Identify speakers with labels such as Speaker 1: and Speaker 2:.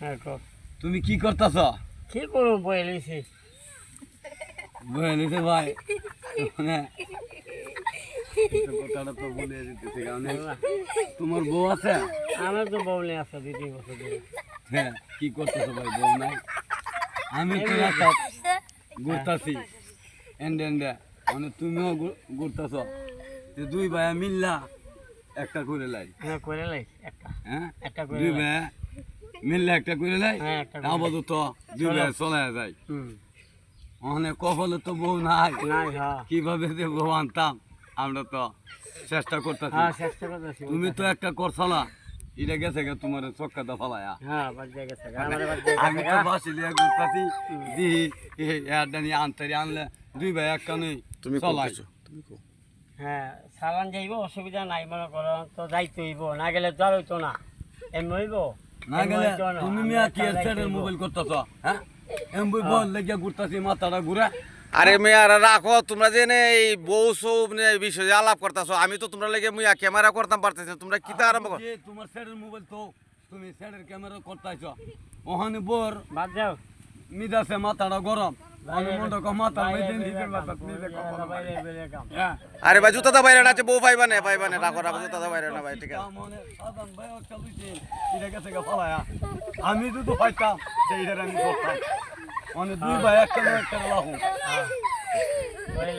Speaker 1: হ্যাঁ কো
Speaker 2: তুমি কি করতেছ?
Speaker 1: কি করব বইলেছি
Speaker 2: বলিতে ভাই মানে কথাটা তো বলে দিতেছি কারণ তোমার বউ আছে?
Speaker 1: আমার তো বউ নেই আছে 2-3 বছর ধরে
Speaker 2: হ্যাঁ কি করতেছ ভাই বউ নাই? আমি তো রাস্তা ঘুরতাছি এন্ডে এন্ডে মানে তুমিও ঘুরতেছ দুই ভাই মিল্লা একটা করে লাই
Speaker 1: হ্যাঁ করে লাই একটা
Speaker 2: হ্যাঁ
Speaker 1: একটা করে
Speaker 2: দুই
Speaker 1: লাই
Speaker 2: ভাই মিল্লা একটা করে লাই
Speaker 1: হ্যাঁ একটা করে লাই।
Speaker 2: আপাতত দুই ভাই চলে যায়
Speaker 1: হুম
Speaker 2: ওখানে কপালে তো বউ নাই
Speaker 1: নাই হ্যাঁ
Speaker 2: কিভাবে যে বউ আনতাম আমরা তো চেষ্টা করতেছি
Speaker 1: হ্যাঁ চেষ্টা করতেছি
Speaker 2: তুমি তো একটা করছলা এটা গেছে গে তোমার চক্কাটা ফালায়া
Speaker 1: হ্যাঁ বাদ দিয়ে গেছে আমার বাদ দিয়ে
Speaker 2: আমি তো বাসি লিয়া ঘুরতাছি দিহি এয়ারটা নিয়ে আনতারি আনলে দুই ভাই এক কানে
Speaker 3: তুমি
Speaker 2: চলাই
Speaker 1: হ্যাঁ চালান যাইব অসুবিধা নাই মনে করো তো যাইতে হইব না গেলে তো আর হইতো না এমনি হইব
Speaker 2: না গেলে তুমি মিয়া কি সেটের মোবাইল করতেছ হ্যাঁ এমবই বল লেগে ঘুরতাছি মাথাটা ঘুরে
Speaker 3: আরে মেয়ারা রাখো তোমরা যে এই বউ সৌ বিষয়ে আলাপ করতেছো আমি তো তোমরা লেগে মুইয়া ক্যামেরা করতাম পারতেছি তোমার কিতা আরম্ভ কর
Speaker 2: যে তোমার সেটের মোবাইল তো তুমি সেটের ক্যামেরা করতেছ ওখানে বোর
Speaker 1: বাদ যাও
Speaker 2: মিদাসে মাথাটা গরম আমি মনে কর মাথা মেদিন দিতে
Speaker 1: বাইরে বেরে কাম
Speaker 3: আরে ভাই জুতা দা বাইরে না আছে বউ পাইবা না রাখো রাখো জুতা দা বাইরে না ভাই ঠিক আছে
Speaker 2: আমি যদি পাইতাম সেইটা আমি করতাম মানে দুই ভাই একটা লাভ
Speaker 1: বাইরে